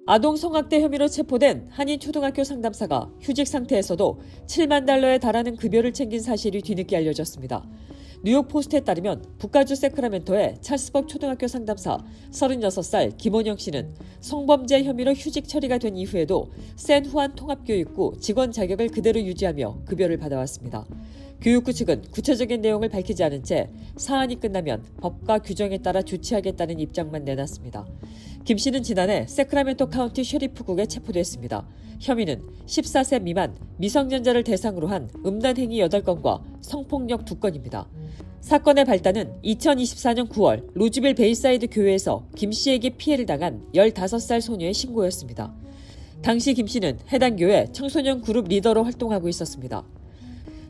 아동 성학대 혐의로 체포된 한인 초등학교 상담사가 휴직 상태에서도 7만 달러에 달하는 급여를 챙긴 사실이 뒤늦게 알려졌습니다. 뉴욕 포스트에 따르면 북가주 세크라멘토의 찰스벅 초등학교 상담사 36살 김원영 씨는 성범죄 혐의로 휴직 처리가 된 이후에도 샌후안 통합교육구 직원 자격을 그대로 유지하며 급여를 받아왔습니다. 교육구 측은 구체적인 내용을 밝히지 않은 채 사안이 끝나면 법과 규정에 따라 조치하겠다는 입장만 내놨습니다. 김 씨는 지난해 세크라멘토 카운티 셰리프국에 체포됐습니다. 혐의는 14세 미만 미성년자를 대상으로 한 음란 행위 8건과 성폭력 2건입니다. 사건의 발단은 2024년 9월 로즈빌 베이사이드 교회에서 김 씨에게 피해를 당한 15살 소녀의 신고였습니다. 당시 김 씨는 해당 교회 청소년 그룹 리더로 활동하고 있었습니다.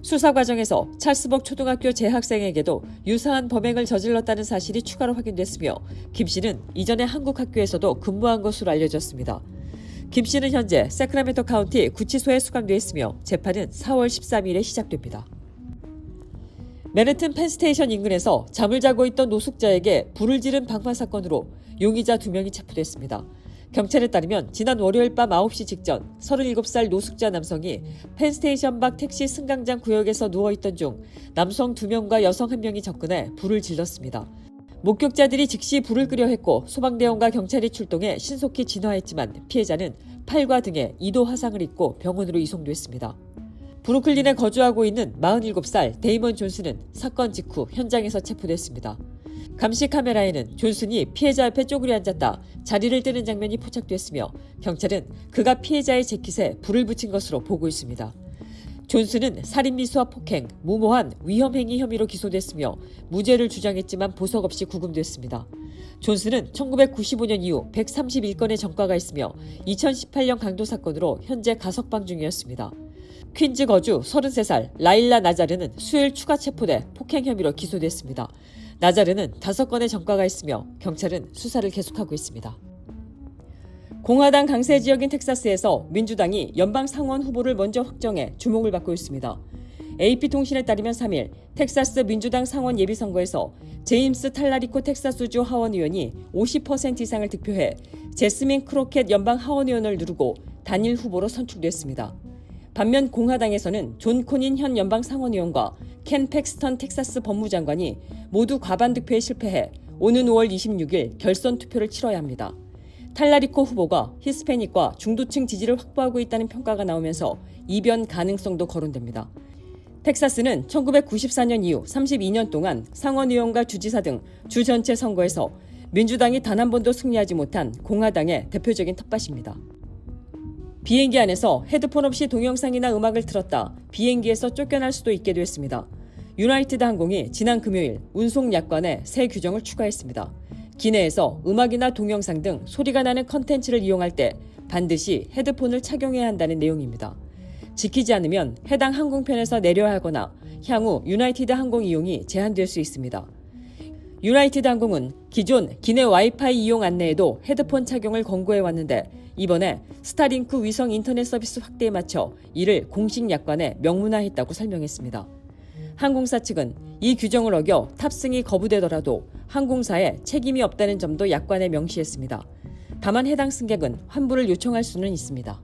수사 과정에서 찰스벅 초등학교 재학생에게도 유사한 범행을 저질렀다는 사실이 추가로 확인됐으며 김 씨는 이전에 한국 학교에서도 근무한 것으로 알려졌습니다. 김 씨는 현재 세크라멘토 카운티 구치소에 수감돼 있으며 재판은 4월 13일에 시작됩니다. 맨해튼 펜스테이션 인근에서 잠을 자고 있던 노숙자에게 불을 지른 방화 사건으로 용의자 2명이 체포됐습니다. 경찰에 따르면 지난 월요일 밤 9시 직전 37살 노숙자 남성이 펜스테이션 밖 택시 승강장 구역에서 누워있던 중 남성 2명과 여성 1명이 접근해 불을 질렀습니다. 목격자들이 즉시 불을 끄려 했고 소방대원과 경찰이 출동해 신속히 진화했지만 피해자는 팔과 등에 2도 화상을 입고 병원으로 이송됐습니다. 브루클린에 거주하고 있는 47살 데이먼 존슨은 사건 직후 현장에서 체포됐습니다. 감시 카메라에는 존슨이 피해자 옆에 쪼그려 앉았다 자리를 뜨는 장면이 포착됐으며 경찰은 그가 피해자의 재킷에 불을 붙인 것으로 보고 있습니다. 존슨은 살인미수와 폭행, 무모한 위험행위 혐의로 기소됐으며 무죄를 주장했지만 보석 없이 구금됐습니다. 존슨은 1995년 이후 131건의 전과가 있으며 2018년 강도 사건으로 현재 가석방 중이었습니다. 퀸즈 거주 33살 라일라 나자르는 수요일 추가 체포돼 폭행 혐의로 기소됐습니다. 나자르는 5건의 전과가 있으며 경찰은 수사를 계속하고 있습니다. 공화당 강세 지역인 텍사스에서 민주당이 연방 상원 후보를 먼저 확정해 주목을 받고 있습니다. AP통신에 따르면 3일 텍사스 민주당 상원 예비선거에서 제임스 탈라리코 텍사스주 하원의원이 50% 이상을 득표해 제스민 크로켓 연방 하원의원을 누르고 단일 후보로 선출됐습니다. 반면 공화당에서는 존 코닌 현 연방 상원의원과 켄 팩스턴 텍사스 법무장관이 모두 과반 득표에 실패해 오는 5월 26일 결선 투표를 치러야 합니다. 탈라리코 후보가 히스패닉과 중도층 지지를 확보하고 있다는 평가가 나오면서 이변 가능성도 거론됩니다. 텍사스는 1994년 이후 32년 동안 상원의원과 주지사 등 주 전체 선거에서 민주당이 단 한 번도 승리하지 못한 공화당의 대표적인 텃밭입니다. 비행기 안에서 헤드폰 없이 동영상이나 음악을 틀었다 비행기에서 쫓겨날 수도 있게 됐습니다. 유나이티드 항공이 지난 금요일 운송 약관에 새 규정을 추가했습니다. 기내에서 음악이나 동영상 등 소리가 나는 컨텐츠를 이용할 때 반드시 헤드폰을 착용해야 한다는 내용입니다. 지키지 않으면 해당 항공편에서 내려야 하거나 향후 유나이티드 항공 이용이 제한될 수 있습니다. 유나이티드 항공은 기존 기내 와이파이 이용 안내에도 헤드폰 착용을 권고해 왔는데 이번에 스타링크 위성 인터넷 서비스 확대에 맞춰 이를 공식 약관에 명문화했다고 설명했습니다. 항공사 측은 이 규정을 어겨 탑승이 거부되더라도 항공사에 책임이 없다는 점도 약관에 명시했습니다. 다만 해당 승객은 환불을 요청할 수는 있습니다.